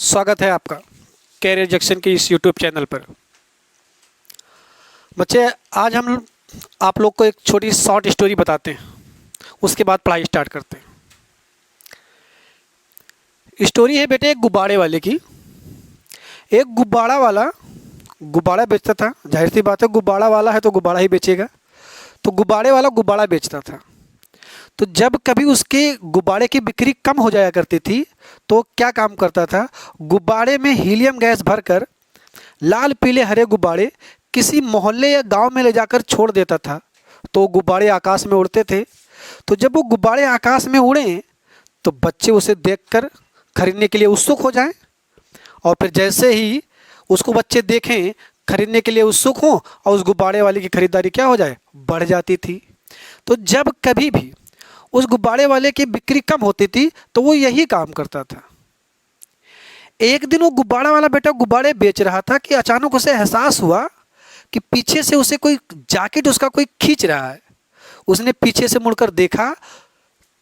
स्वागत है आपका कैरियर जंक्शन के इस यूट्यूब चैनल पर। बच्चे, आज हम आप लोग को एक छोटी शॉर्ट स्टोरी बताते हैं, उसके बाद पढ़ाई स्टार्ट करते हैं। स्टोरी है बेटे एक गुब्बारे वाले की। एक गुब्बारा वाला गुब्बारा बेचता था। जाहिर सी बात है, गुब्बारा वाला है तो गुब्बारा ही बेचेगा। तो गुब्बारे वाला गुब्बारा बेचता था। तो जब कभी उसके गुब्बारे की बिक्री कम हो जाया करती थी तो क्या काम करता था, गुब्बारे में हीलियम गैस भरकर लाल पीले हरे गुब्बारे किसी मोहल्ले या गांव में ले जाकर छोड़ देता था। तो गुब्बारे आकाश में उड़ते थे। तो जब वो गुब्बारे आकाश में उड़े तो बच्चे उसे देखकर खरीदने के लिए उत्सुक हो जाएं, और फिर जैसे ही उसको बच्चे देखें, खरीदने के लिए उत्सुक हों और उस गुब्बारे वाले की खरीदारी क्या हो जाए, बढ़ जाती थी। तो जब कभी भी उस गुब्बारे वाले की बिक्री कम होती थी तो वो यही काम करता था। एक दिन वो गुब्बारा वाला बेटा गुब्बारे बेच रहा था कि अचानक उसे एहसास हुआ कि पीछे से उसे कोई जैकेट उसका कोई खींच रहा है। उसने पीछे से मुड़कर देखा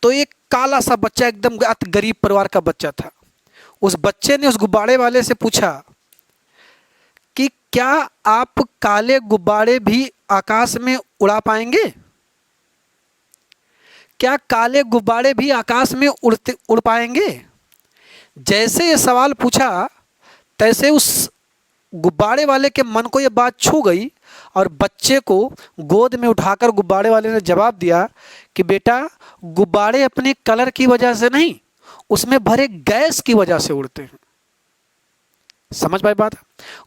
तो एक काला सा बच्चा, एकदम अति गरीब परिवार का बच्चा था। उस बच्चे ने उस गुब्बारे वाले से पूछा कि क्या आप काले गुब्बारे भी आकाश में उड़ा पाएंगे? क्या काले गुब्बारे भी आकाश में उड़ पाएंगे? जैसे ये सवाल पूछा तैसे उस गुब्बारे वाले के मन को ये बात छू गई और बच्चे को गोद में उठाकर गुब्बारे वाले ने जवाब दिया कि बेटा, गुब्बारे अपने कलर की वजह से नहीं, उसमें भरे गैस की वजह से उड़ते हैं। समझ पाए बात?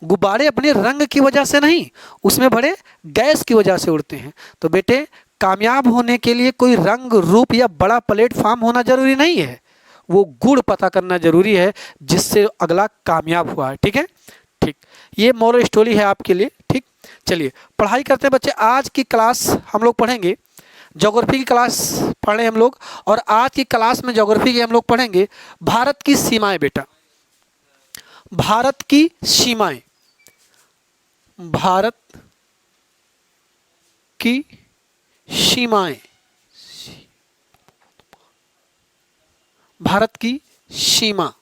गुब्बारे अपने रंग की वजह से नहीं, उसमें भरे गैस की वजह से उड़ते हैं। तो बेटे, कामयाब होने के लिए कोई रंग रूप या बड़ा प्लेटफॉर्म होना जरूरी नहीं है, वो गुण पता करना जरूरी है जिससे अगला कामयाब हुआ है। ठीक है, ठीक। ये मोरल स्टोरी है आपके लिए। ठीक, चलिए पढ़ाई करते हैं बच्चे। आज की क्लास हम लोग पढ़ेंगे, ज्योग्राफी की क्लास पढ़ रहे हैं हम लोग, और आज की क्लास में ज्योग्राफी की हम लोग पढ़ेंगे भारत की सीमाएं। बेटा, भारत की सीमाएं, भारत की सीमाएं, भारत की सीमा,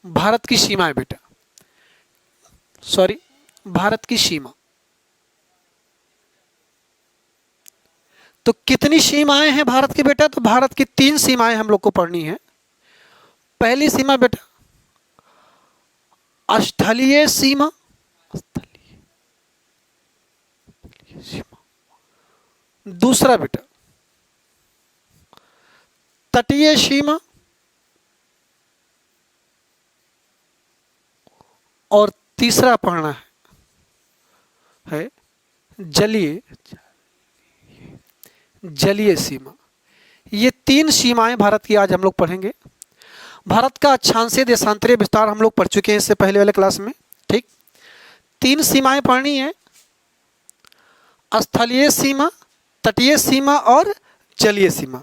भारत की सीमाएं बेटा, सॉरी, भारत की सीमा। तो कितनी सीमाएं हैं भारत की बेटा? तो भारत की 3 सीमाएं हम लोग को पढ़नी है। पहली सीमा बेटा स्थलीय सीमा, दूसरा बेटा तटीय सीमा, और तीसरा पढ़ना है जलीय सीमा। ये 3 सीमाएं भारत की आज हम लोग पढ़ेंगे। भारत का अक्षांशीय देशांतरीय विस्तार हम लोग पढ़ चुके हैं इससे पहले वाले क्लास में। ठीक, 3 सीमाएं पढ़नी है, स्थलीय सीमा, तटीय सीमा और जलीय सीमा।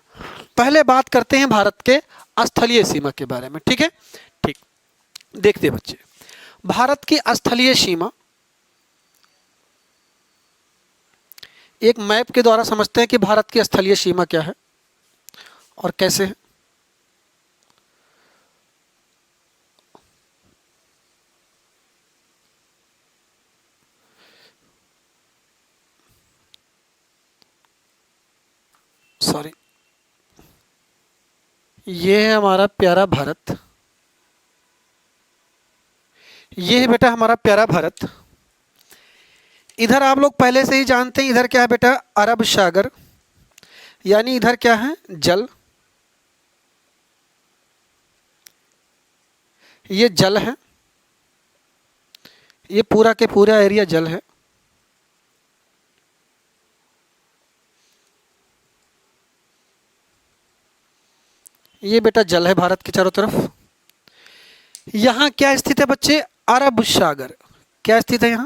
पहले बात करते हैं भारत के स्थलीय सीमा के बारे में। ठीक है, ठीक। देखते हैं बच्चे, भारत की स्थलीय सीमा एक मैप के द्वारा समझते हैं कि भारत की स्थलीय सीमा क्या है और कैसे है। सॉरी, ये है हमारा प्यारा भारत, ये है बेटा हमारा प्यारा भारत। इधर आप लोग पहले से ही जानते हैं, इधर क्या है बेटा, अरब सागर, यानी इधर क्या है, जल। ये जल है, ये पूरा के पूरा एरिया जल है। ये बेटा जल है भारत के चारों तरफ। यहां क्या स्थित है बच्चे, अरब सागर। क्या स्थित है यहां,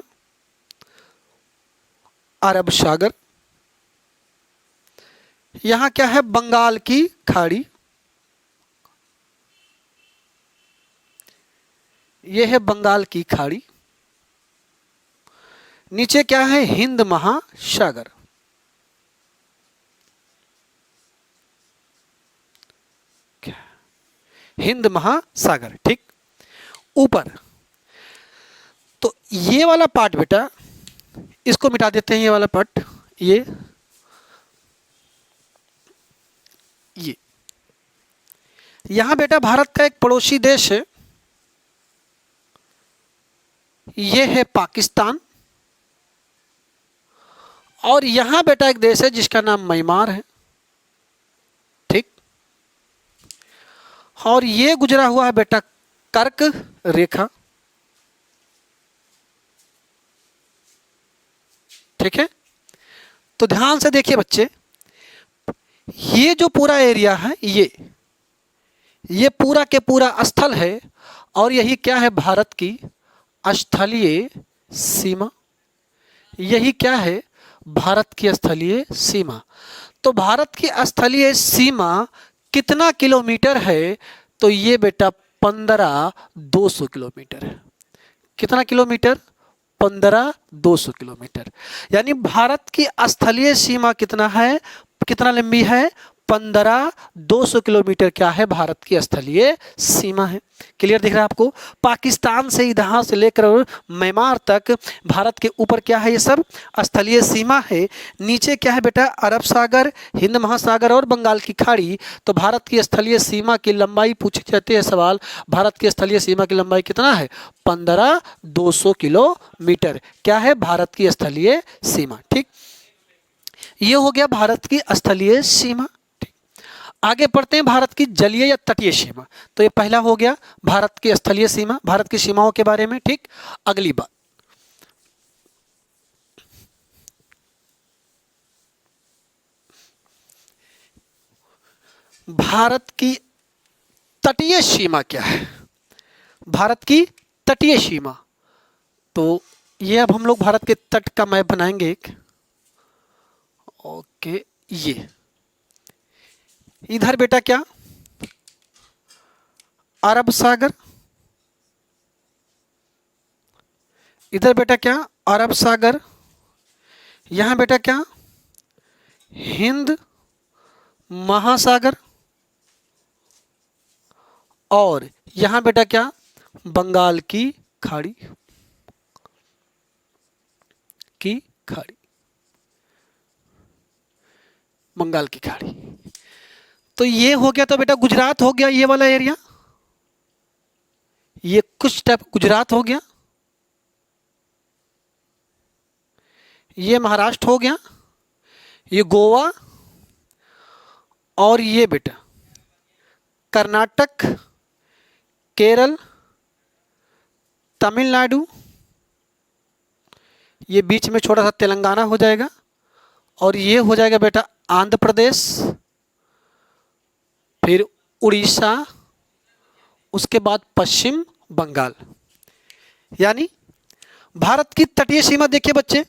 अरब सागर। यहां क्या है, बंगाल की खाड़ी। यह है बंगाल की खाड़ी। नीचे क्या है, हिंद महासागर। हिंद महासागर। ठीक, ऊपर तो ये वाला पार्ट बेटा, इसको मिटा देते हैं, ये वाला पार्ट, ये यहां बेटा भारत का एक पड़ोसी देश है, ये है पाकिस्तान। और यहां बेटा एक देश है जिसका नाम म्यांमार है। ठीक, और ये गुजरा हुआ है बेटा कर्क रेखा। ठीक है, तो ध्यान से देखिए बच्चे, ये जो पूरा एरिया है, ये पूरा के पूरा स्थल है, और यही क्या है, भारत की स्थलीय सीमा। यही क्या है, भारत की स्थलीय सीमा। तो भारत की स्थलीय सीमा कितना किलोमीटर है, तो ये बेटा 15,200 किलोमीटर है। कितना किलोमीटर, 15,200 किलोमीटर। यानी भारत की स्थलीय सीमा कितना है, कितना लंबी है, 15,200 किलोमीटर क्या है, भारत की स्थलीय सीमा है। क्लियर दिख रहा है आपको? पाकिस्तान से इधर से लेकर म्यांमार तक भारत के ऊपर क्या है, ये सब स्थलीय सीमा है। नीचे क्या है बेटा, अरब सागर, हिंद महासागर और बंगाल की खाड़ी। तो भारत की स्थलीय सीमा की लंबाई पूछे जाते हैं सवाल, भारत की स्थलीय सीमा की लंबाई कितना है, 15,200 किलोमीटर क्या है, भारत की स्थलीय सीमा। ठीक, ये हो गया भारत की स्थलीय सीमा। आगे बढ़ते हैं भारत की जलीय या तटीय सीमा। तो ये पहला हो गया भारत की स्थलीय सीमा, भारत की सीमाओं के बारे में। ठीक, अगली बात, भारत की तटीय सीमा क्या है, भारत की तटीय सीमा। तो ये अब हम लोग भारत के तट का मैप बनाएंगे एक। ओके, ये इधर बेटा क्या, अरब सागर, इधर बेटा क्या, अरब सागर, यहां बेटा क्या, हिंद महासागर, और यहां बेटा क्या, बंगाल की खाड़ी बंगाल की खाड़ी। तो ये हो गया, तो बेटा गुजरात हो गया, ये वाला एरिया, ये कुछ टाइप गुजरात हो गया, ये महाराष्ट्र हो गया, ये गोवा, और ये बेटा कर्नाटक, केरल, तमिलनाडु, ये बीच में छोटा सा तेलंगाना हो जाएगा, और ये हो जाएगा बेटा आंध्र प्रदेश, फिर उड़ीसा, उसके बाद पश्चिम बंगाल। यानी भारत की तटीय सीमा देखिए बच्चे,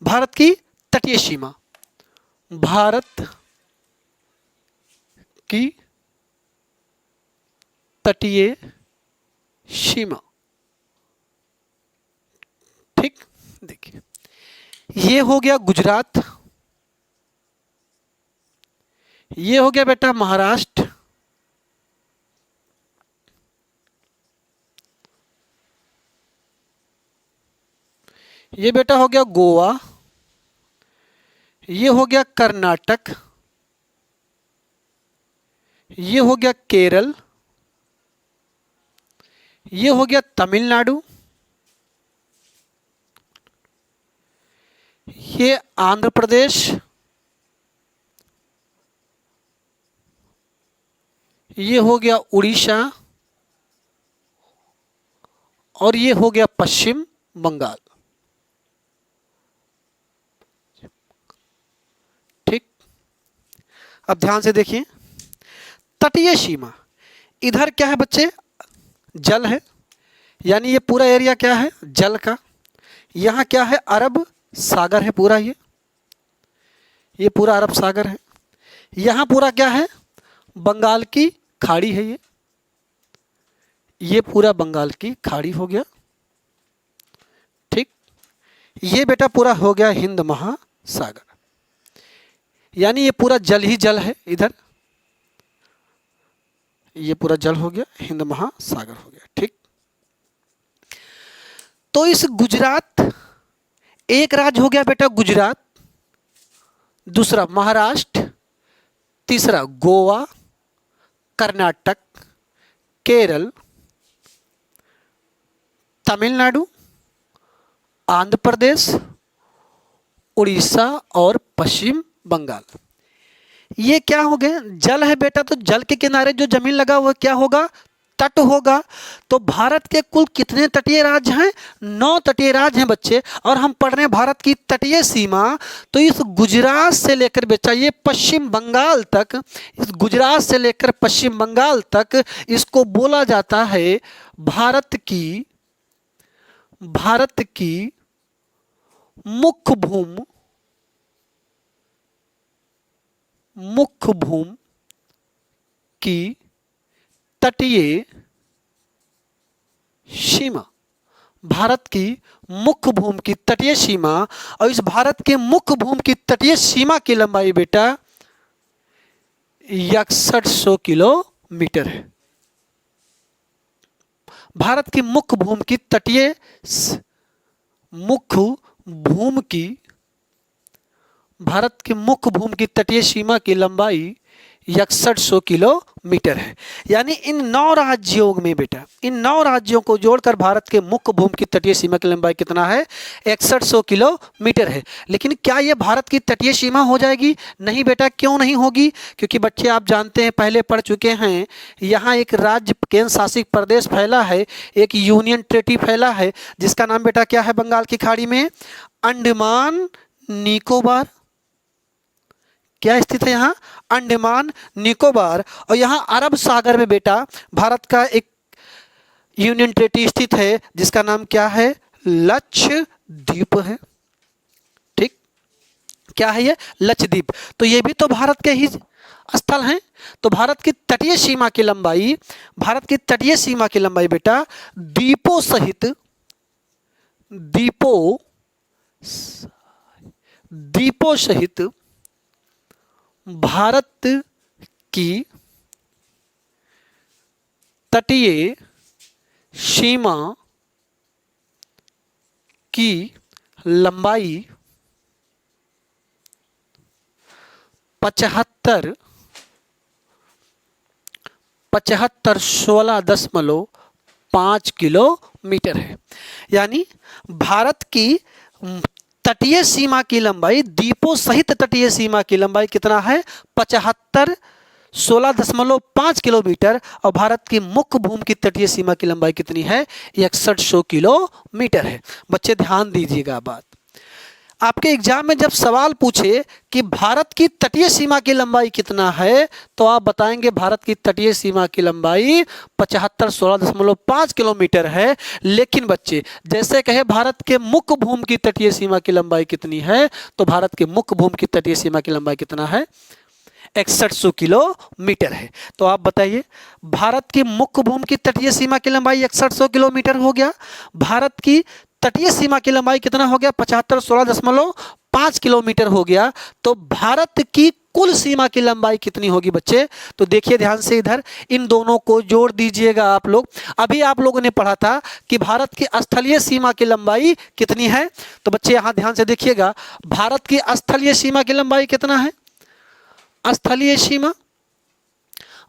भारत की तटीय सीमा, भारत की तटीय सीमा। ठीक, देखिए ये हो गया गुजरात, ये हो गया बेटा महाराष्ट्र, ये बेटा हो गया गोवा, ये हो गया कर्नाटक, ये हो गया केरल, ये हो गया तमिलनाडु, ये आंध्र प्रदेश, ये हो गया उड़ीसा, और ये हो गया पश्चिम बंगाल। ठीक, अब ध्यान से देखिए, तटीय सीमा, इधर क्या है बच्चे, जल है, यानी ये पूरा एरिया क्या है, जल का। यहाँ क्या है, अरब सागर है पूरा, ये पूरा अरब सागर है। यहाँ पूरा क्या है, बंगाल की खाड़ी है, ये पूरा बंगाल की खाड़ी हो गया। ठीक, ये बेटा पूरा हो गया हिंद महासागर, यानी ये पूरा जल ही जल है इधर। ये पूरा जल हो गया, हिंद महासागर हो गया। ठीक, तो इस गुजरात, एक राज्य हो गया बेटा गुजरात, दूसरा महाराष्ट्र, तीसरा गोवा, कर्नाटक, केरल, तमिलनाडु, आंध्र प्रदेश, उड़ीसा और पश्चिम बंगाल। ये क्या हो गए? जल है बेटा, तो जल के किनारे जो जमीन लगा हुआ क्या होगा? तट होगा। तो भारत के कुल कितने तटीय राज्य हैं? 9 तटीय राज्य हैं बच्चे। और हम पढ़ रहे हैं भारत की तटीय सीमा, तो इस गुजरात से लेकर बेटा ये पश्चिम बंगाल तक, इस गुजरात से लेकर पश्चिम बंगाल तक इसको बोला जाता है भारत की मुख्य भूमि की तटीय सीमा। भारत की मुख्य भूमि की तटीय सीमा, और इस भारत के मुख्य भूमि की तटीय सीमा की लंबाई बेटा 6100 किलोमीटर है। भारत की मुख्य भूमि की तटीय भारत की मुख्य भूमि की तटीय सीमा की लंबाई 6100 किलोमीटर है। यानी इन 9 राज्यों में बेटा, इन 9 राज्यों को जोड़कर भारत के मुख्य भूमि की तटीय सीमा की लंबाई कितना है? 6100 किलोमीटर है। लेकिन क्या ये भारत की तटीय सीमा हो जाएगी? नहीं बेटा, क्यों नहीं होगी? क्योंकि बच्चे आप जानते हैं, पहले पढ़ चुके हैं, यहाँ एक राज्य केंद्र शासित प्रदेश फैला है, एक यूनियन टेरिटरी फैला है, जिसका नाम बेटा क्या है? बंगाल की खाड़ी में अंडमान निकोबार। क्या स्थित है यहाँ? अंडमान निकोबार। और यहाँ अरब सागर में बेटा भारत का एक यूनियन टेरिटरी स्थित है, जिसका नाम क्या है? लक्षद्वीप है। ठीक, क्या है ये? लक्षद्वीप। तो ये भी तो भारत के ही स्थल हैं। तो भारत की तटीय सीमा की लंबाई, भारत की तटीय सीमा की लंबाई बेटा द्वीपों सहित भारत की तटीय सीमा की लंबाई 16.5 किलोमीटर है। यानी भारत की तटीय सीमा की लंबाई, द्वीपों सहित तटीय सीमा की लंबाई कितना है? 16.5 किलोमीटर। और भारत की मुख्य भूमि की तटीय सीमा की लंबाई कितनी है? 6100 किलोमीटर है। बच्चे ध्यान दीजिएगा बात। आपके एग्जाम में जब सवाल पूछे कि भारत की तटीय सीमा की लंबाई कितना है, तो आप बताएंगे भारत की तटीय सीमा की लंबाई 16.5 किलोमीटर है। लेकिन बच्चे जैसे कहे भारत के मुख्य भूमि की तटीय सीमा की लंबाई कितनी है, तो भारत की मुख्य भूमि की तटीय सीमा की लंबाई कितना है? 6100 किलोमीटर है। तो आप बताइए, भारत की मुख्य भूमि की तटीय सीमा की लंबाई 6100 किलोमीटर हो गया। भारत की तटीय सीमा की लंबाई कितना हो गया? 75.5 किलोमीटर हो गया। तो भारत की कुल सीमा की लंबाई कितनी होगी बच्चे? तो देखिए ध्यान से, इधर इन दोनों को जोड़ दीजिएगा आप लोग। अभी आप लोगों ने पढ़ा था कि भारत की स्थलीय सीमा की लंबाई कितनी है। तो बच्चे यहाँ ध्यान से देखिएगा, भारत की स्थलीय सीमा की लंबाई कितना है? स्थलीय सीमा,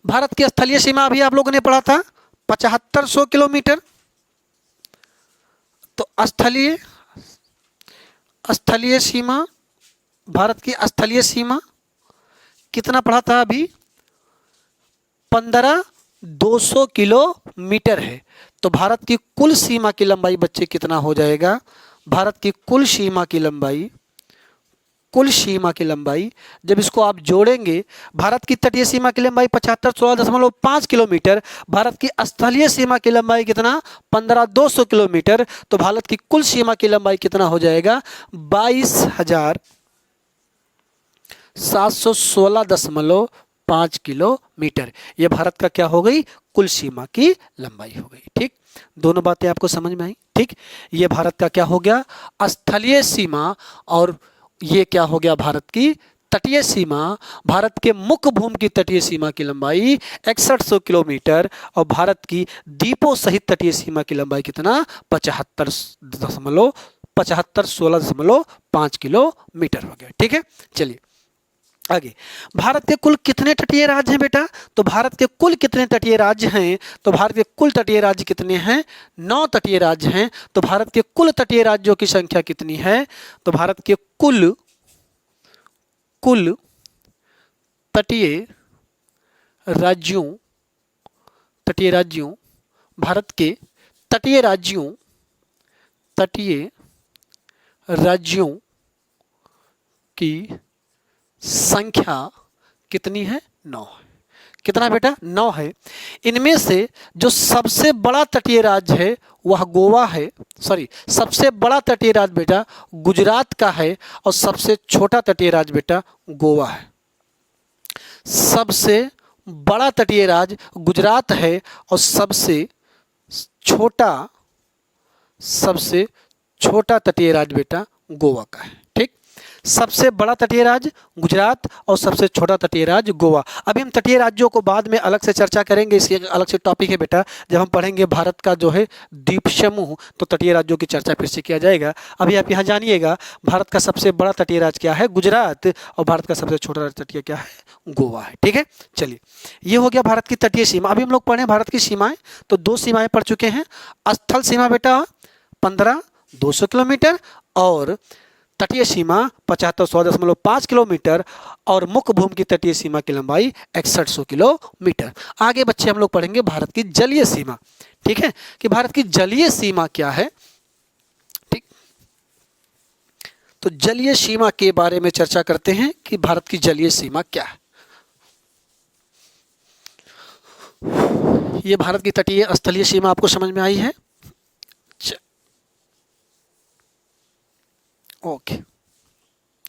भारत की स्थलीय सीमा अभी आप लोगों ने पढ़ा था 7500 किलोमीटर। तो स्थलीय सीमा, भारत की स्थलीय सीमा कितना पढ़ा था अभी? 15200 किलोमीटर है। तो भारत की कुल सीमा की लंबाई बच्चे कितना हो जाएगा? भारत की कुल सीमा की लंबाई जब इसको आप जोड़ेंगे, भारत की तटीय सीमा की लंबाई 75.5 किलोमीटर, भारत की स्थलीय सीमा की लंबाई कितना? 15200 किलोमीटर। तो भारत की कुल सीमा की लंबाई कितना हो जाएगा? 22,716.5 किलोमीटर। यह भारत का क्या हो गई? कुल सीमा की लंबाई हो गई। ठीक, दोनों बातें आपको समझ में आई? ठीक, यह भारत का क्या हो गया? स्थलीय सीमा, और ये क्या हो गया? भारत की तटीय सीमा, भारत के मुख्य भूमि की तटीय सीमा की लंबाई 6100 किलोमीटर और भारत की द्वीपों सहित तटीय सीमा की लंबाई कितना 75.16.5 किलोमीटर हो गया। ठीक है, चलिए आगे। भारत के कुल कितने तटीय राज्य हैं बेटा? तो भारत के कुल कितने तटीय राज्य हैं? तो भारत के कुल तटीय राज्य कितने हैं? 9 तटीय राज्य हैं। तो भारत के कुल तटीय राज्यों की संख्या कितनी है? तो भारत के कुल तटीय राज्यों भारत के तटीय राज्यों की संख्या कितनी है? 9 है। कितना बेटा? 9 है। इनमें से जो सबसे बड़ा तटीय राज्य है वह गोवा है, सबसे बड़ा तटीय राज्य बेटा गुजरात का है और सबसे छोटा तटीय राज्य बेटा गोवा है। सबसे बड़ा तटीय राज्य गुजरात है और सबसे छोटा तटीय राज्य बेटा गोवा का है। ठीक, सबसे बड़ा तटीय राज्य गुजरात और सबसे छोटा तटीय राज्य गोवा। अभी हम तटीय राज्यों को बाद में अलग से चर्चा करेंगे, इसकी अलग से टॉपिक है बेटा। जब हम पढ़ेंगे भारत का जो है द्वीप समूह तो तटीय राज्यों की चर्चा फिर से किया जाएगा। अभी आप यहाँ जानिएगा भारत का सबसे बड़ा तटीय राज्य क्या है? गुजरात। और भारत का सबसे छोटा तटीय क्या है? गोवा है। ठीक है, चलिए ये हो गया भारत की तटीय सीमा। अभी हम लोग पढ़े भारत की सीमाएं, तो 2 सीमाएं पढ़ चुके हैं। स्थल सीमा बेटा 15,200 किलोमीटर और तटीय सीमा 75.5 किलोमीटर और मुख्य भूमि की तटीय सीमा की लंबाई 6100 किलोमीटर। आगे बच्चे हम लोग पढ़ेंगे भारत की जलीय सीमा। ठीक है, कि भारत की जलीय सीमा क्या है। ठीक, तो जलीय सीमा के बारे में चर्चा करते हैं कि भारत की जलीय सीमा क्या है। ये भारत की तटीय स्थलीय सीमा आपको समझ में आई है? ओके,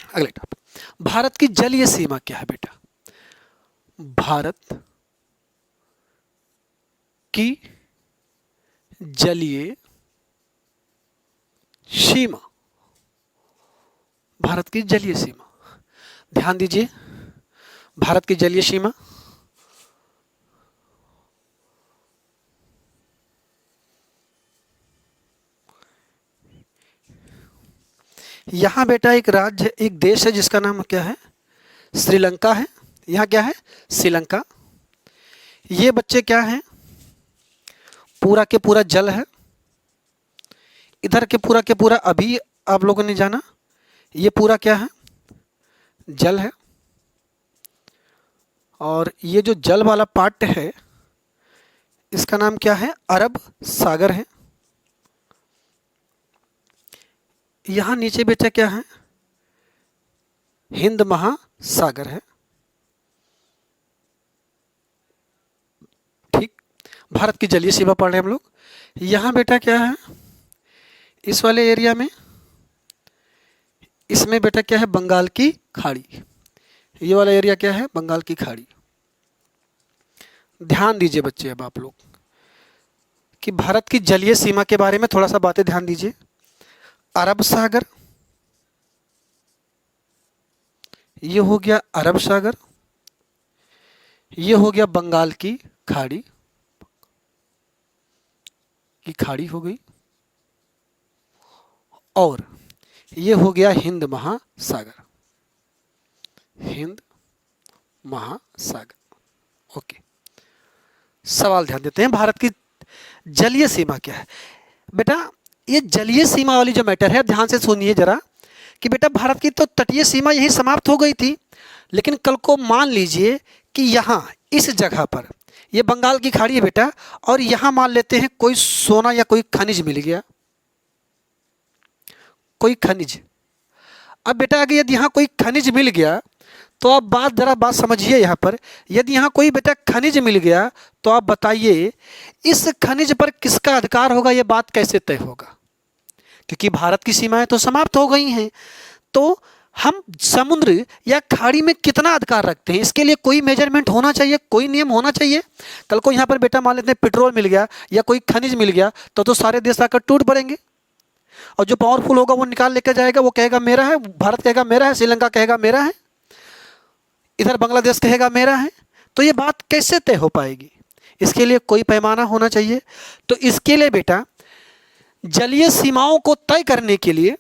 अगले टॉपिक, भारत की जलीय सीमा क्या है बेटा? भारत की जलीय सीमा, भारत की जलीय सीमा, ध्यान दीजिए, भारत की जलीय सीमा यहाँ बेटा एक राज्य, एक देश है जिसका नाम क्या है? श्रीलंका है। यहाँ क्या है? श्रीलंका। ये बच्चे क्या हैं? पूरा के पूरा जल है। इधर के पूरा अभी आप लोगों ने जाना, ये पूरा क्या है? जल है। और ये जो जल वाला पार्ट है इसका नाम क्या है? अरब सागर है। यहाँ नीचे बेटा क्या है? हिंद महासागर है। ठीक, भारत की जलीय सीमा पढ़ रहे हैं हम लोग। यहाँ बेटा क्या है? इस वाले एरिया में, इसमें बेटा क्या है? बंगाल की खाड़ी। ये वाला एरिया क्या है? बंगाल की खाड़ी। ध्यान दीजिए बच्चे, अब आप लोग कि भारत की जलीय सीमा के बारे में थोड़ा सा बातें ध्यान दीजिए। अरब सागर, ये हो गया अरब सागर, ये हो गया बंगाल की खाड़ी हो गई, और ये हो गया हिंद महासागर। ओके, सवाल ध्यान देते हैं, भारत की जलीय सीमा क्या है बेटा? ये जलीय सीमा वाली जो मैटर है, ध्यान से सुनिए जरा कि बेटा भारत की तो तटीय सीमा यहीं समाप्त हो गई थी, लेकिन कल को मान लीजिए कि यहाँ इस जगह पर ये बंगाल की खाड़ी है बेटा, और यहाँ मान लेते हैं कोई सोना या कोई खनिज मिल गया, कोई खनिज। अब बेटा अगर यदि यहाँ कोई खनिज मिल गया तो आप जरा बात समझिए। यहाँ पर यदि यहाँ कोई बेटा खनिज मिल गया तो आप बताइए इस खनिज पर किसका अधिकार होगा? ये बात कैसे तय होगा? क्योंकि भारत की सीमाएं तो समाप्त हो गई हैं, तो हम समुद्र या खाड़ी में कितना अधिकार रखते हैं, इसके लिए कोई मेजरमेंट होना चाहिए, कोई नियम होना चाहिए। कल को यहाँ पर बेटा मान लेते हैं पेट्रोल मिल गया या कोई खनिज मिल गया तो सारे देश आकर टूट पड़ेंगे, और जो पावरफुल होगा वो निकाल लेकर जाएगा, वो कहेगा मेरा है, भारत कहेगा मेरा है, श्रीलंका कहेगा मेरा है। इधर बांग्लादेश कहेगा मेरा है, तो ये बात कैसे तय हो पाएगी? इसके लिए कोई पैमाना होना चाहिए। तो इसके लिए बेटा जलीय सीमाओं को तय करने के लिए,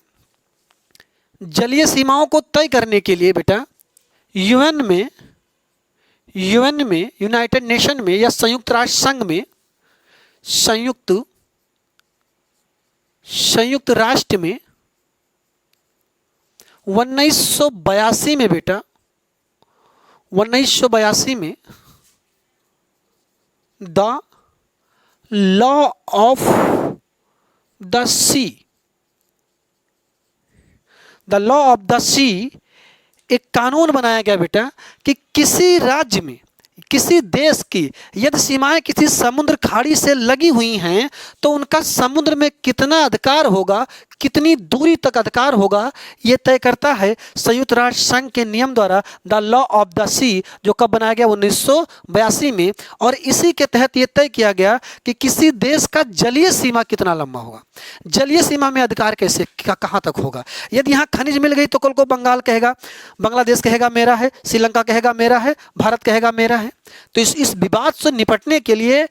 जलीय सीमाओं को तय करने के लिए बेटा यूएन में, यूनाइटेड नेशन में या संयुक्त राष्ट्र संघ में, संयुक्त राष्ट्र में 1982 में बेटा 1982 में the law of the sea, the law of the sea एक कानून बनाया गया बेटा कि किसी राज्य में, किसी देश की यदि सीमाएं किसी समुद्र खाड़ी से लगी हुई हैं तो उनका समुद्र में कितना अधिकार होगा, कितनी दूरी तक अधिकार होगा, ये तय करता है संयुक्त राष्ट्र संघ के नियम द्वारा द लॉ ऑफ द सी, जो कब बनाया गया 1982 में। और इसी के तहत ये तय किया गया कि किसी देश का जलीय सीमा कितना लंबा होगा, जलीय सीमा में अधिकार कैसे कहाँ तक होगा। यदि यहाँ खनिज मिल गई तो कल को बंगाल कहेगा, बांग्लादेश कहेगा मेरा है, श्रीलंका कहेगा मेरा है, भारत कहेगा मेरा है। तो इस विवाद से निपटने के लिए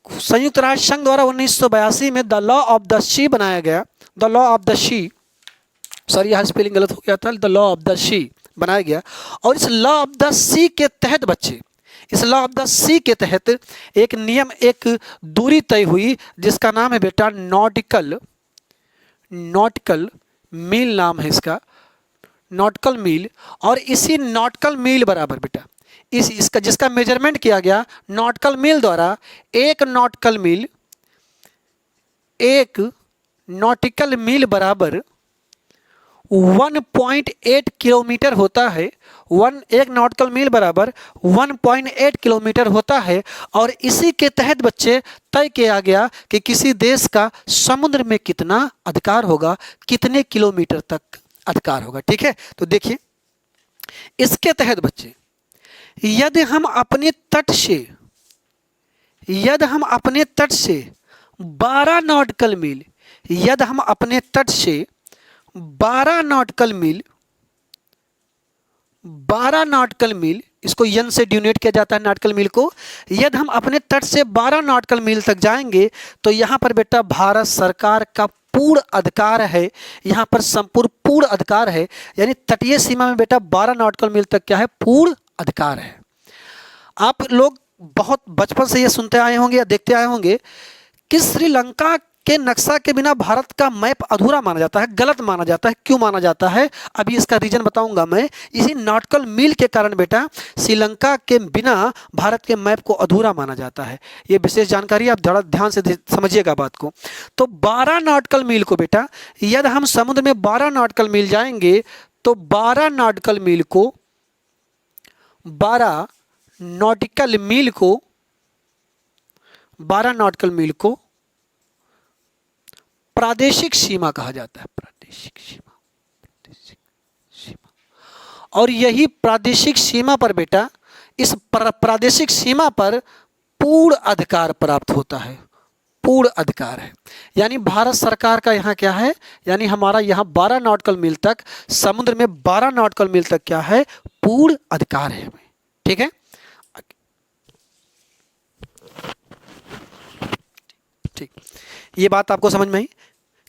संयुक्त राष्ट्र संघ द्वारा 1982 में the law of the sea बनाया गया, the law of the sea, sorry यहाँ स्पेलिंग गलत हो गया था, the law of the sea बनाया गया। और इस लॉ ऑफ द सी के तहत बच्चे, इस लॉ ऑफ द सी के तहत एक नियम, एक दूरी तय हुई जिसका नाम है बेटा नॉटिकल मील नाम है इसका, नॉटिकल मील। और इसी नॉटिकल मील बराबर बेटा इसका जिसका मेजरमेंट किया गया नॉटिकल मील द्वारा, एक नॉटिकल मील बराबर 1.8 किलोमीटर होता है। एक नॉटिकल मील बराबर 1.8 किलोमीटर होता है। और इसी के तहत बच्चे तय किया गया कि किसी देश का समुद्र में कितना अधिकार होगा, कितने किलोमीटर तक अधिकार होगा। ठीक है, तो देखिए इसके तहत बच्चे यदि हम अपने तट से 12 नॉटिकल मील, यदि हम अपने तट से 12 नॉटिकल मील, इसको यन से डिनोट किया जाता है नॉटिकल मील को, यदि हम अपने तट से 12 नॉटिकल मील तक जाएंगे तो यहाँ पर बेटा भारत सरकार का पूर्ण अधिकार है, यहाँ पर संपूर्ण पूर्ण अधिकार है। यानी तटीय सीमा में बेटा 12 नॉटिकल मील तक क्या है, पूर्ण अधिकार है। आप लोग बहुत बचपन से ये सुनते आए होंगे या देखते आए होंगे कि श्रीलंका के नक्शा के बिना भारत का मैप अधूरा माना जाता है, गलत माना जाता है। क्यों माना जाता है, अभी इसका रीजन बताऊंगा मैं। इसी नॉटिकल मील के कारण बेटा श्रीलंका के बिना भारत के मैप को अधूरा माना जाता है। ये विशेष जानकारी आप थोड़ा ध्यान से समझिएगा बात को। तो 12 नॉटिकल मील को बेटा यदि हम समुद्र में 12 नॉटिकल मील जाएंगे तो 12 नॉटिकल मील को प्रादेशिक सीमा कहा जाता है, प्रादेशिक सीमा। और यही प्रादेशिक सीमा पर बेटा, इस प्रादेशिक सीमा पर पूर्ण अधिकार प्राप्त होता है, पूर्ण अधिकार है। यानी भारत सरकार का यहाँ क्या है, यानी हमारा यहाँ 12 नॉटिकल मील तक, समुद्र में 12 नॉटिकल मील तक क्या है, पूर्ण अधिकार है। ठीक है, ठीक, ये बात आपको समझ में आई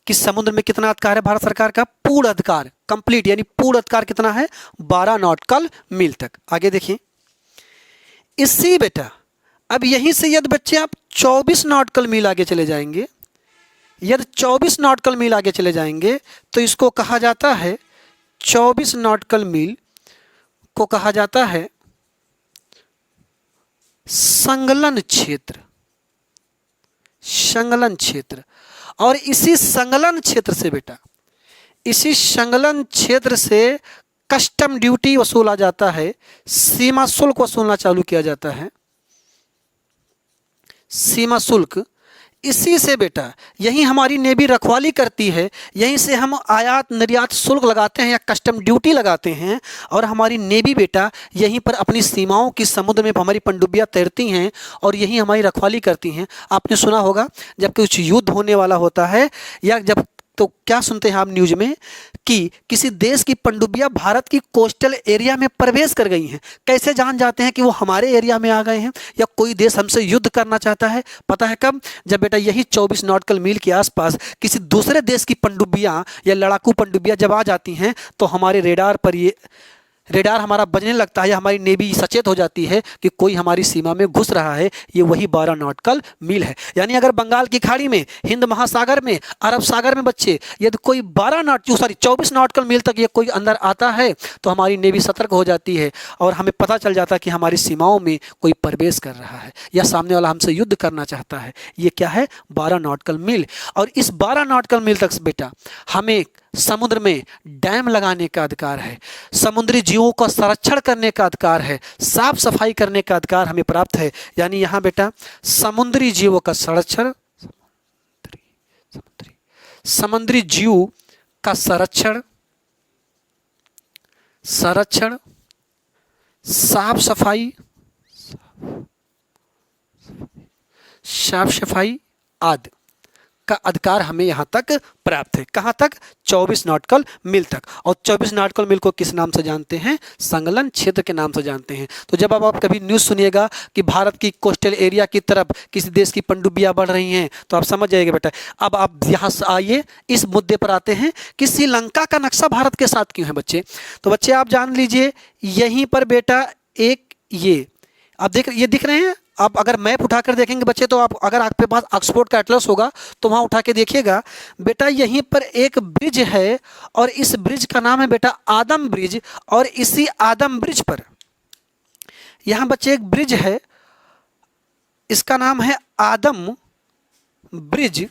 कि समुद्र में कितना अधिकार है भारत सरकार का, पूर्ण अधिकार, कंप्लीट, यानी पूर्ण अधिकार कितना है, 12 नॉटिकल मील तक। आगे देखिए, इसी बेटा अब यहीं से यदि बच्चे आप 24 नॉटिकल मील आगे चले जाएंगे, यदि 24 नॉटिकल मील आगे चले जाएंगे तो इसको कहा जाता है, 24 नॉटिकल मील को कहा जाता है संलग्न क्षेत्र, संलग्न क्षेत्र। और इसी संलग्न क्षेत्र से बेटा, इसी संलग्न क्षेत्र से कस्टम ड्यूटी वसूला जाता है, सीमा शुल्क वसूलना चालू किया जाता है, सीमा शुल्क। इसी से बेटा यही हमारी नेवी रखवाली करती है, यहीं से हम आयात निर्यात शुल्क लगाते हैं या कस्टम ड्यूटी लगाते हैं। और हमारी नेवी बेटा यहीं पर अपनी सीमाओं की, समुद्र में हमारी पनडुब्बियाँ तैरती हैं और यही हमारी रखवाली करती हैं। आपने सुना होगा जब कुछ युद्ध होने वाला होता है या जब तो क्या सुनते हैं आप न्यूज में कि किसी देश की पनडुब्बियां भारत की कोस्टल एरिया में प्रवेश कर गई हैं। कैसे जान जाते हैं कि वो हमारे एरिया में आ गए हैं या कोई देश हमसे युद्ध करना चाहता है? पता है कब? जब बेटा यही 24 नॉटिकल मील के आसपास किसी दूसरे देश की पनडुब्बियां या लड़ाकू पनडुब्बियां जब आ जाती हैं तो हमारे रेडार पर ये रेडार हमारा बजने लगता है या हमारी नेवी सचेत हो जाती है कि कोई हमारी सीमा में घुस रहा है। ये वही 12 नॉटिकल मील है। यानी अगर बंगाल की खाड़ी में, हिंद महासागर में, अरब सागर में बच्चे यदि कोई 24 नॉटिकल मील तक ये कोई अंदर आता है तो हमारी नेवी सतर्क हो जाती है और हमें पता चल जाता है कि हमारी सीमाओं में कोई प्रवेश कर रहा है या सामने वाला हमसे युद्ध करना चाहता है। ये क्या है? 12 नॉटिकल मील। और इस 12 नॉटिकल मील तक बेटा हमें समुद्र में डैम लगाने का अधिकार है, समुद्री जीवों का संरक्षण करने का अधिकार है, साफ सफाई करने का अधिकार हमें प्राप्त है। यानी यहाँ बेटा समुद्री जीवों का संरक्षण, समुद्री जीव का संरक्षण, साफ सफाई आदि का अधिकार हमें यहाँ तक प्राप्त है। कहाँ तक? 24 नॉटिकल मील तक। और 24 नॉटिकल मील को किस नाम से जानते हैं? संलग्न क्षेत्र के नाम से जानते हैं। तो जब आप कभी न्यूज़ सुनिएगा कि भारत की कोस्टल एरिया की तरफ किसी देश की पनडुब्बियां बढ़ रही हैं तो आप समझ जाइएगा बेटा। अब आप यहाँ से आइए, इस मुद्दे पर आते हैं कि श्रीलंका का नक्शा भारत के साथ क्यों है बच्चे। तो बच्चे आप जान लीजिए, यहीं पर बेटा एक ये आप ये दिख रहे हैं। आप अगर मैप उठाकर देखेंगे बच्चे तो आप, अगर आपके पास ऑक्सफोर्ड का एटलस होगा तो वहाँ उठा के देखिएगा बेटा, यहीं पर एक ब्रिज है और इस ब्रिज का नाम है बेटा आदम ब्रिज। और इसी आदम ब्रिज पर यहाँ बच्चे एक ब्रिज है, इसका नाम है आदम ब्रिज।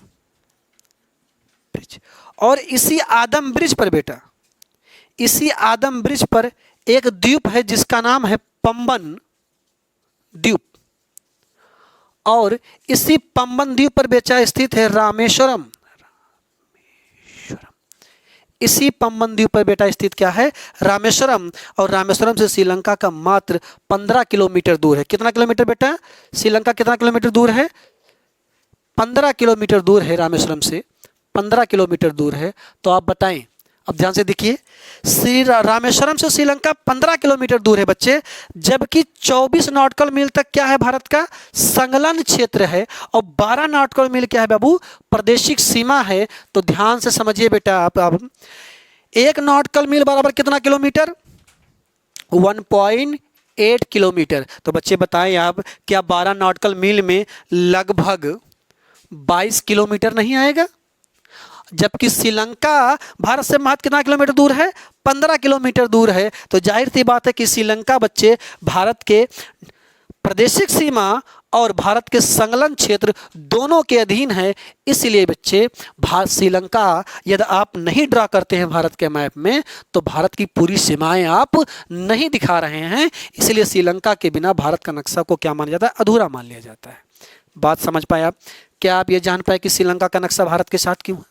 और इसी आदम ब्रिज पर बेटा, इसी आदम ब्रिज पर एक द्वीप है जिसका नाम है पंबन द्वीप। और इसी पंबन द्वीप पर बेटा स्थित है रामेश्वरम। इसी पंबन द्वीप पर बेटा स्थित क्या है? रामेश्वरम। और रामेश्वरम से श्रीलंका का मात्र 15 किलोमीटर दूर है। कितना किलोमीटर बेटा? श्रीलंका कितना किलोमीटर दूर है? 15 किलोमीटर दूर है रामेश्वरम से, 15 किलोमीटर दूर है। तो आप बताएं, अब ध्यान से देखिए, श्री रामेश्वरम से श्रीलंका 15 किलोमीटर दूर है बच्चे, जबकि 24 नॉटिकल मील तक क्या है? भारत का संलग्न क्षेत्र है। और 12 नॉटिकल मील क्या है बाबू? प्रादेशिक सीमा है। तो ध्यान से समझिए बेटा आप 1 नॉटिकल मील बराबर कितना किलोमीटर? 1.8 किलोमीटर। तो बच्चे बताएं आप, क्या 12 नॉटिकल मील में लगभग 22 किलोमीटर नहीं आएगा? जबकि श्रीलंका भारत से मात्र कितना किलोमीटर दूर है? 15 किलोमीटर दूर है। तो जाहिर सी बात है कि श्रीलंका बच्चे भारत के प्रादेशिक सीमा और भारत के संलग्न क्षेत्र दोनों के अधीन है। इसलिए बच्चे श्रीलंका यदि आप नहीं ड्रा करते हैं भारत के मैप में तो भारत की पूरी सीमाएं आप नहीं दिखा रहे हैं। इसलिए श्रीलंका के बिना भारत का नक्शा को क्या माना जाता है? अधूरा मान लिया जाता है। बात समझ पाए आप? क्या आप ये जान पाए कि श्रीलंका का नक्शा भारत के साथ क्यों है?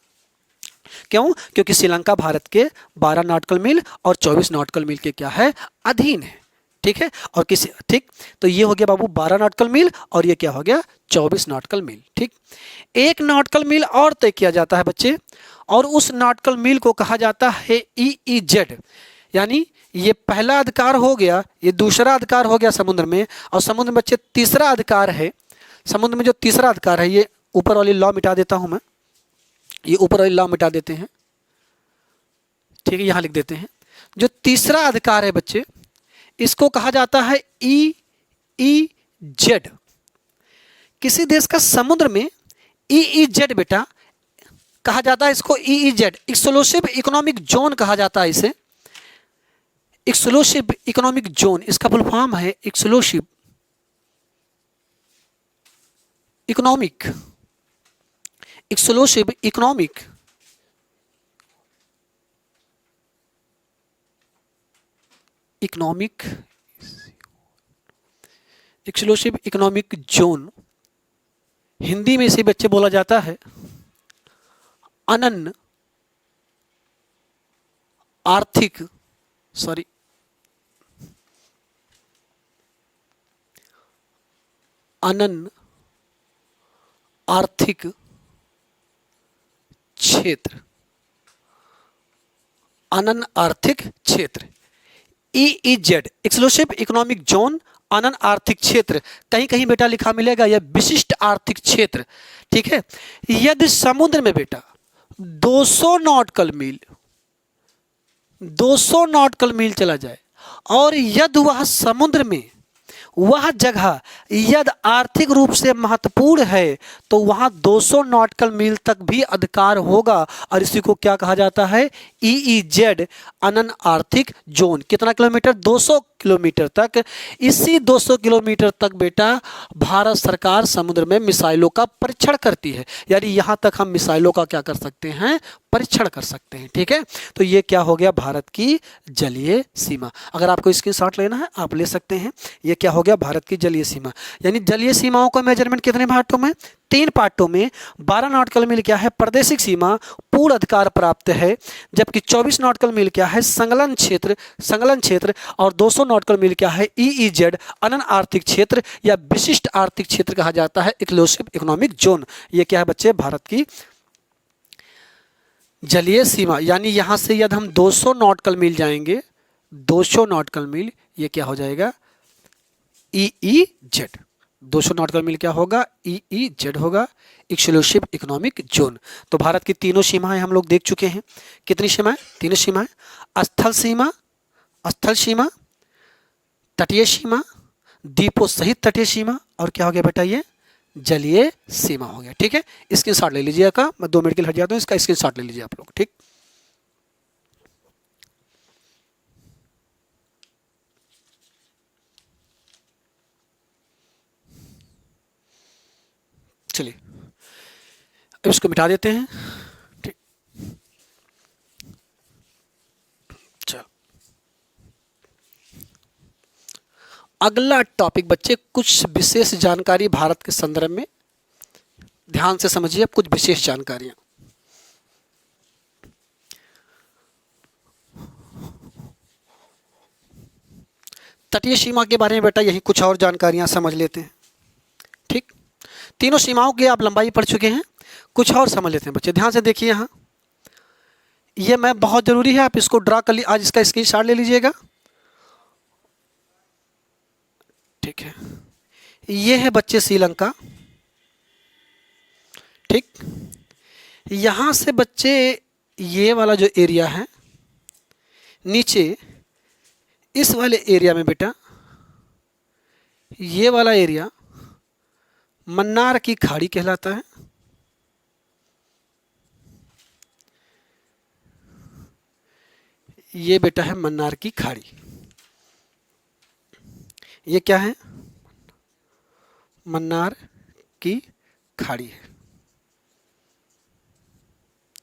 क्यों? क्योंकि श्रीलंका भारत के 12 नॉटिकल मील और 24 नॉटिकल मील के क्या है? अधीन है। ठीक है। और किसी ठीक, तो ये हो गया बाबू 12 नॉटिकल मील और ये क्या हो गया? 24 नॉटिकल मील। ठीक, 1 नॉटिकल मील और तय किया जाता है बच्चे, और उस नॉटिकल मील को कहा जाता है EEZ। यानी ये पहला अधिकार हो गया, ये दूसरा अधिकार हो गया समुद्र में, और समुद्र में बच्चे तीसरा अधिकार है। समुद्र में जो तीसरा अधिकार है, ये ऊपर वाली लॉ मिटा देता हूं मैं, ये ऊपर वाली लॉ मिटा देते हैं। ठीक है, यहां लिख देते हैं। जो तीसरा अधिकार है बच्चे, इसको कहा जाता है EEZ। किसी देश का समुद्र में EEZ बेटा कहा जाता है, इसको EEZ एक्सक्लूसिव इकोनॉमिक जोन कहा जाता है। इसे एक्सक्लूसिव इकोनॉमिक जोन, इसका फुल फॉर्म है exclusive economic exclusive economic zone. Hindi में इसे बच्चे बोला जाता है अनन्य आर्थिक क्षेत्र। अनन्य आर्थिक क्षेत्र, EEZ एक्सक्लूसिव इकोनॉमिक जोन, अनन्य आर्थिक क्षेत्र, कहीं कहीं बेटा लिखा मिलेगा यह विशिष्ट आर्थिक क्षेत्र, ठीक है। यदि समुद्र में बेटा 200 नॉटिकल मील 200 नॉटिकल मील चला जाए और यदि वह समुद्र में वह जगह यदि आर्थिक रूप से महत्वपूर्ण है तो वहाँ 200 नॉटिकल मील तक भी अधिकार होगा और इसी को क्या कहा जाता है, EEZ अनन्य आर्थिक जोन। कितना किलोमीटर, 200 किलोमीटर तक। इसी 200 किलोमीटर तक बेटा भारत सरकार समुद्र में मिसाइलों का परीक्षण करती है, यानी यहाँ तक हम मिसाइलों का क्या कर सकते हैं, परीक्षण कर सकते हैं, ठीक है। तो ये क्या हो गया, भारत की जलीय सीमा। अगर आपको स्क्रीनशॉट लेना है आप ले सकते हैं। ये क्या हो गया, भारत की जलीय सीमा। यानी जलीय सीमाओं का मेजरमेंट कितने पार्टों में, 3 पार्टों में। 12 नॉटिकल मील क्या है, प्रादेशिक सीमा, पूर्ण अधिकार प्राप्त है, जबकि 24 नॉटिकल मील क्या है, संलग्न क्षेत्र, और 200 नॉटिकल मील क्या है, EEZ अनन्य आर्थिक क्षेत्र या विशिष्ट आर्थिक क्षेत्र कहा जाता है, एक्सक्लूसिव इकोनॉमिक जोन। ये क्या है बच्चे, भारत की जलीय सीमा। यानी यहां से यदि हम 200 नॉटिकल मील जाएंगे, 200 नॉटिकल मील, ये क्या हो जाएगा, EEZ। 200 नॉटिकल मील क्या होगा, EEZ होगा, एक्सक्लूसिव इकोनॉमिक जोन। तो भारत की तीनों सीमाएं हम लोग देख चुके हैं। कितनी सीमाएं, तीनों सीमाएं, स्थल सीमा, तटीय सीमा, द्वीपों सहित तटीय सीमा, और क्या हो गया बेटा, ये जलीय सीमा हो गया, ठीक है। स्क्रीनशॉट ले लीजिएगा, मैं 2 मिनट के लिए हट जाता हूँ, इसका स्क्रीनशॉट ले लीजिए आप लोग, ठीक। चलिए अब इसको मिटा देते हैं, ठीक। चलो अगला टॉपिक बच्चे, कुछ विशेष जानकारी भारत के संदर्भ में, ध्यान से समझिए, कुछ विशेष जानकारियां। तटीय सीमा के बारे में बेटा यही कुछ और जानकारियां समझ लेते हैं, ठीक। तीनों सीमाओं की आप लंबाई पढ़ चुके हैं, कुछ और समझ लेते हैं बच्चे। ध्यान से देखिए, यहाँ ये मैं बहुत जरूरी है, आप इसको ड्रा कर लीजिए, आज इसका स्क्रीनशॉट ले लीजिएगा, ठीक है। ये है बच्चे श्रीलंका, ठीक। यहां से बच्चे ये वाला जो एरिया है, नीचे इस वाले एरिया में बेटा, ये वाला एरिया मन्नार की खाड़ी कहलाता है। ये बेटा है मन्नार की खाड़ी। ये क्या है, मन्नार की खाड़ी है,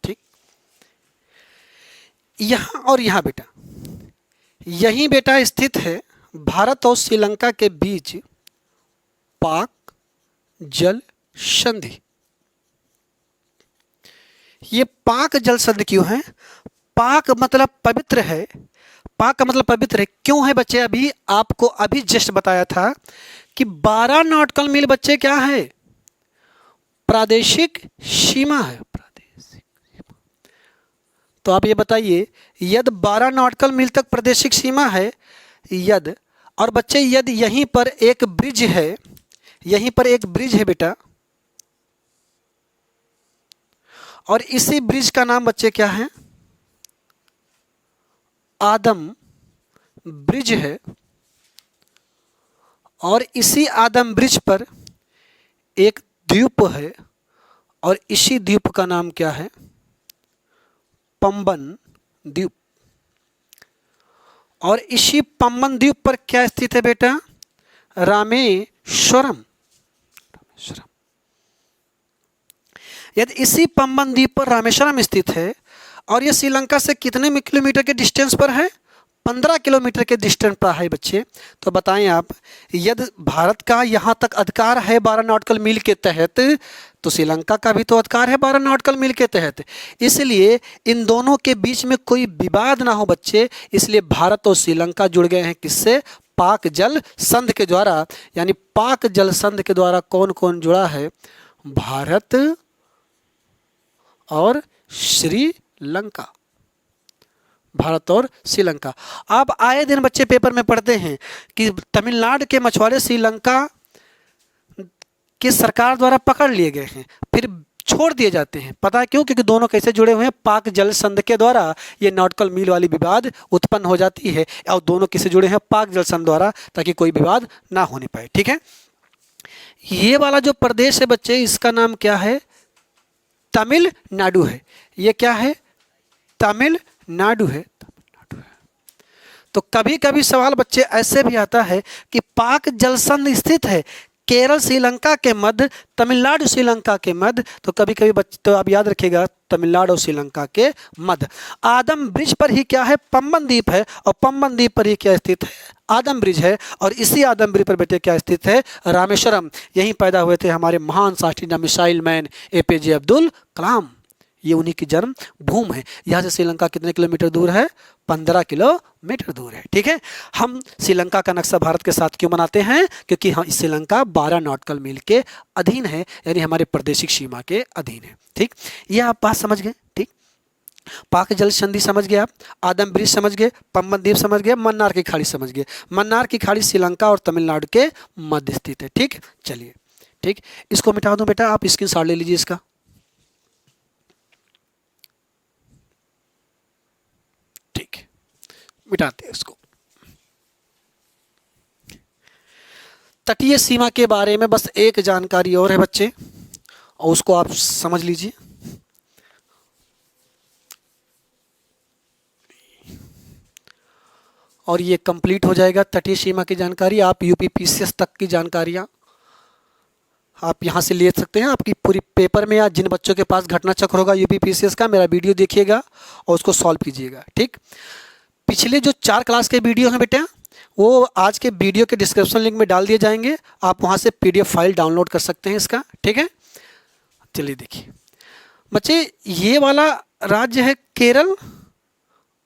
ठीक। यहां और यहां बेटा, यहीं बेटा स्थित है भारत और श्रीलंका के बीच पाक जल संधि। ये पाक जल संधि क्यों है, पाक मतलब पवित्र है, पाक का मतलब पवित्र है, क्यों है बच्चे, अभी आपको अभी जस्ट बताया था कि 12 नॉटिकल मील बच्चे क्या है, प्रादेशिक सीमा है, प्रादेशिक सीमा। तो आप ये बताइए, यदि 12 नॉटिकल मील तक प्रादेशिक सीमा है, यदि, और बच्चे यदि यहीं पर एक ब्रिज है, यहीं पर एक ब्रिज है बेटा, और इसी ब्रिज का नाम बच्चे क्या है, आदम ब्रिज है, और इसी आदम ब्रिज पर एक द्वीप है, और इसी द्वीप का नाम क्या है, पंबन द्वीप। और इसी पंबन द्वीप पर क्या स्थित है बेटा, रामेश्वरम। यदि इसी पंबन द्वीप पर रामेश्वरम स्थित है, और यह श्रीलंका से कितने किलोमीटर के डिस्टेंस पर है, 15 किलोमीटर के डिस्टेंस पर है बच्चे। तो बताएं आप, यदि भारत का यहाँ तक अधिकार है 12 नॉटिकल मील के तहत, तो श्रीलंका का भी तो अधिकार है 12 नॉटिकल मील के तहत। इसलिए इन दोनों के बीच में कोई विवाद ना हो बच्चे, इसलिए भारत और श्रीलंका जुड़ गए हैं किससे, पाक जल संधि के द्वारा। यानी पाक जल संधि के द्वारा कौन कौन जुड़ा है, भारत और श्रीलंका, भारत और श्रीलंका। अब आए दिन बच्चे पेपर में पढ़ते हैं कि तमिलनाडु के मछुआरे श्रीलंका की सरकार द्वारा पकड़ लिए गए हैं, फिर छोड़ दिए जाते हैं। पता है क्यों? क्योंकि दोनों कैसे जुड़े हुए हैं? पाक जल संधि के द्वारा ये नॉटिकल मील वाली विवाद उत्पन्न हो जाती है, और दोनों किससे जुड़े हैं? पाक जल संधि द्वारा, ताकि कोई विवाद ना होने पाए। ठीक है, ये वाला जो प्रदेश है बच्चे, इसका नाम क्या है? तमिलनाडु है। ये क्या है? तमिलनाडु है। तो कभी कभी सवाल बच्चे ऐसे भी आता है कि पाक जलसंधि स्थित है केरल श्रीलंका के मध्य, तमिलनाडु श्रीलंका के मध्य। तो कभी कभी बच्चे, तो आप याद रखिएगा, तमिलनाडु और श्रीलंका के मध्य। आदम ब्रिज पर ही क्या है? पम्बन द्वीप है, और पम्बन द्वीप पर ही क्या स्थित है? आदम ब्रिज है। और इसी आदम ब्रिज पर बेटे क्या स्थित है? रामेश्वरम। यहीं पैदा हुए थे हमारे महान शास्त्रीय missile man APJ Abdul Kalam. ये उन्हीं की जन्म भूमि है। यहाँ से श्रीलंका कितने किलोमीटर दूर है? 15 किलोमीटर दूर है। ठीक है, हम श्रीलंका का नक्शा भारत के साथ क्यों बनाते हैं? क्योंकि हम श्रीलंका 12 नॉटिकल मील के अधीन है, यानी हमारे प्रादेशिक सीमा के अधीन है। ठीक, ये आप बात समझ गए। ठीक, पाक जल संधि समझ गए आप, आदम ब्रिज समझ गए, पम्बन द्वीप समझ गए, मन्नार की खाड़ी समझ गए। मन्नार की खाड़ी श्रीलंका और तमिलनाडु के मध्य स्थित है। ठीक, चलिए, ठीक, इसको मिटा दूं बेटा, आप स्क्रीनशॉट ले लीजिए इसका। ठीक, मिटाते हैं इसको। तटीय सीमा के बारे में बस एक जानकारी और है बच्चे, और उसको आप समझ लीजिए। और ये कंप्लीट हो जाएगा तटीय सीमा की जानकारी। आप UPPCS तक की जानकारियां आप यहाँ से ले सकते हैं। आपकी पूरी पेपर में, या जिन बच्चों के पास घटना चक्र होगा UPPCS का, मेरा वीडियो देखिएगा और उसको सॉल्व कीजिएगा। ठीक, पिछले जो 4 क्लास के वीडियो हैं बेटा, वो आज के वीडियो के डिस्क्रिप्शन लिंक में डाल दिए जाएंगे। आप वहाँ से PDF फाइल डाउनलोड कर सकते हैं इसका। ठीक है, चलिए देखिए बच्चे, ये वाला राज्य है केरल,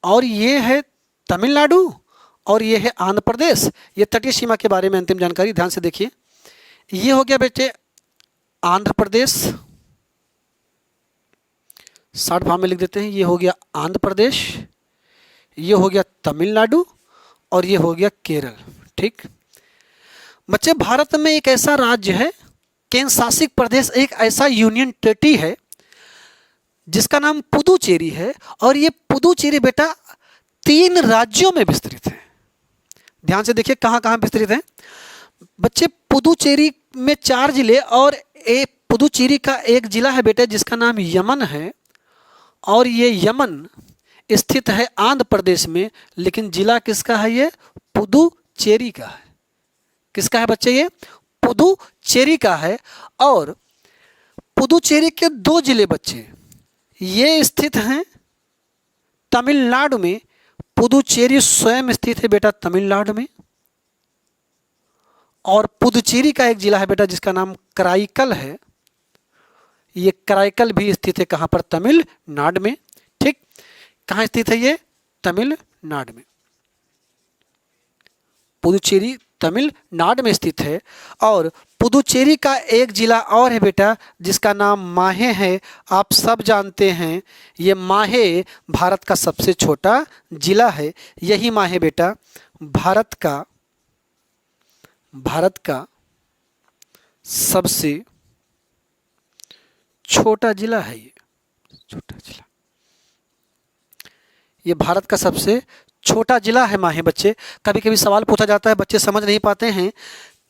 और ये है तमिलनाडु, और ये है आंध्र प्रदेश। ये तटीय सीमा के बारे में अंतिम जानकारी, ध्यान से देखिए। ये हो गया बेटे आंध्र प्रदेश, शॉर्ट फॉर्म में लिख देते हैं। ये हो गया आंध्र प्रदेश, ये हो गया तमिलनाडु, और ये हो गया केरल। ठीक बच्चे, भारत में एक ऐसा राज्य है, केंद्र शासित प्रदेश, एक ऐसा यूनियन टेरिटरी है जिसका नाम पुदुचेरी है। और ये पुदुचेरी बेटा 3 राज्यों में विस्तृत है। ध्यान से देखिए कहाँ कहाँ विस्तृत है बच्चे। पुदुचेरी में 4 जिले, और पुदुचेरी का एक जिला है बेटे जिसका नाम यमन है, और ये यमन स्थित है आंध्र प्रदेश में। लेकिन जिला किसका है? ये पुदुचेरी का है। किसका है बच्चे? ये पुदुचेरी का है। और पुदुचेरी के 2 जिले बच्चे ये स्थित हैं तमिलनाडु में। पुदुचेरी स्वयं स्थित है बेटा तमिलनाडु में, और पुदुचेरी का एक जिला है बेटा जिसका नाम कराईकल है। ये कराईकल भी स्थित है कहाँ पर? तमिलनाडु में। ठीक, कहाँ स्थित है ये? तमिलनाडु में। पुदुचेरी तमिलनाडु में स्थित है। और पुदुचेरी का एक जिला और है बेटा जिसका नाम माहे है। आप सब जानते हैं ये माहे भारत का सबसे छोटा जिला है। यही माहे बेटा भारत का सबसे छोटा जिला है। ये छोटा जिला, ये भारत का सबसे छोटा जिला है माहे बच्चे। कभी कभी सवाल पूछा जाता है, बच्चे समझ नहीं पाते हैं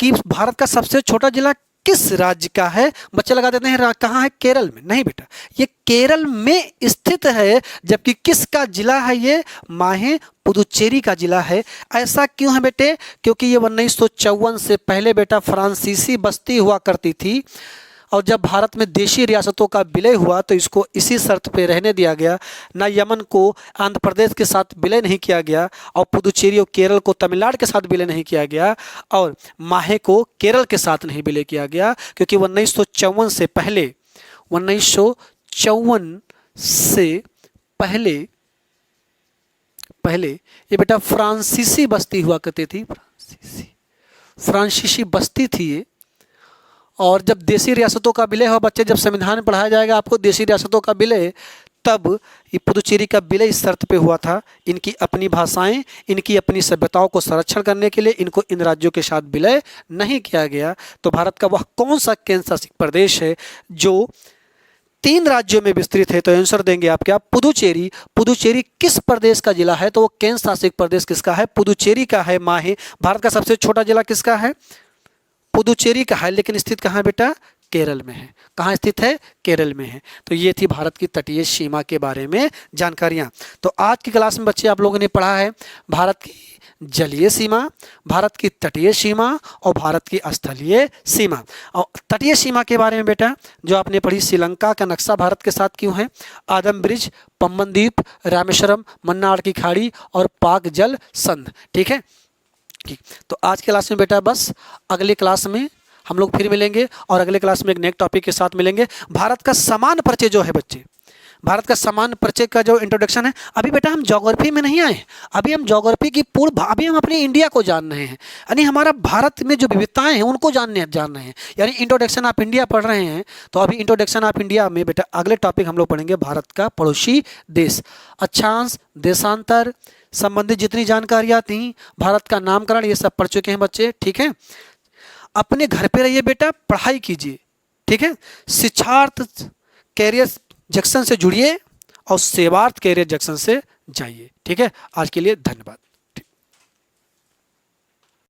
कि भारत का सबसे छोटा जिला किस राज्य का है। बच्चे लगा देते हैं कहाँ है? केरल में। नहीं बेटा, ये केरल में स्थित है। जबकि किसका जिला है? ये माहे पुदुचेरी का जिला है। ऐसा क्यों है बेटे? क्योंकि ये 1954 से पहले बेटा फ्रांसीसी बस्ती हुआ करती थी, और जब भारत में देशी रियासतों का विलय हुआ तो इसको इसी शर्त पे रहने दिया गया। ना यमन को आंध्र प्रदेश के साथ विलय नहीं किया गया, और पुदुचेरी और केरल को तमिलनाडु के साथ विलय नहीं किया गया, और माहे को केरल के साथ नहीं विलय किया गया। क्योंकि 1954 से पहले ये बेटा फ्रांसीसी बस्ती हुआ करती थी। फ्रांसीसी बस्ती थी ये। और जब देशी रियासतों का विलय हुआ बच्चे, जब संविधान में पढ़ाया जाएगा आपको देशी रियासतों का विलय, तब ये पुदुचेरी का विलय इस शर्त पे हुआ था, इनकी अपनी भाषाएं, इनकी अपनी सभ्यताओं को संरक्षण करने के लिए इनको इन राज्यों के साथ विलय नहीं किया गया। तो भारत का वह कौन सा केंद्र शासित प्रदेश है जो 3 राज्यों में विस्तृत है? तो आंसर देंगे आप क्या? पुदुचेरी। पुदुचेरी किस प्रदेश का जिला है? तो वो केंद्र शासित प्रदेश किसका है? पुदुचेरी का है। माहे, भारत का सबसे छोटा जिला किसका है? पुदुचेरी का है, लेकिन स्थित कहाँ है बेटा? केरल में है। कहाँ स्थित है? केरल में है। तो ये थी भारत की तटीय सीमा के बारे में जानकारियाँ। तो आज की क्लास में बच्चे आप लोगों ने पढ़ा है भारत की जलीय सीमा, भारत की तटीय सीमा और भारत की स्थलीय सीमा। और तटीय सीमा के बारे में बेटा जो आपने पढ़ी, श्रीलंका का नक्शा भारत के साथ क्यों है, आदम ब्रिज, पम्बन द्वीप, रामेश्वरम, मन्नार की खाड़ी और पाक जल संध। ठीक है, ठीक। तो आज की क्लास में बेटा बस, अगली क्लास में हम लोग फिर मिलेंगे और अगले क्लास में एक नेक्स्ट टॉपिक के साथ मिलेंगे। भारत का समान परिचय जो है बच्चे, भारत का समान परिचय का जो इंट्रोडक्शन है, अभी बेटा हम ज्योग्राफी में नहीं आए, अभी हम ज्योग्राफी की अभी हम अपने इंडिया को जान रहे हैं, यानी हमारा भारत में जो विविधताएं हैं उनको जान रहे हैं, यानी इंट्रोडक्शन ऑफ इंडिया पढ़ रहे हैं। तो अभी इंट्रोडक्शन ऑफ इंडिया में बेटा अगले टॉपिक हम लोग पढ़ेंगे भारत का पड़ोसी देश, अक्षांश, देशांतर संबंधित जितनी जानकारियाँ थी, भारत का नामकरण, ये सब पढ़ चुके हैं बच्चे। ठीक है, अपने घर पे रहिए बेटा, पढ़ाई कीजिए। ठीक है, शिक्षार्थ कैरियर जंक्शन से जुड़िए और सेवार्थ कैरियर जंक्शन से जाइए। ठीक है, आज के लिए धन्यवाद।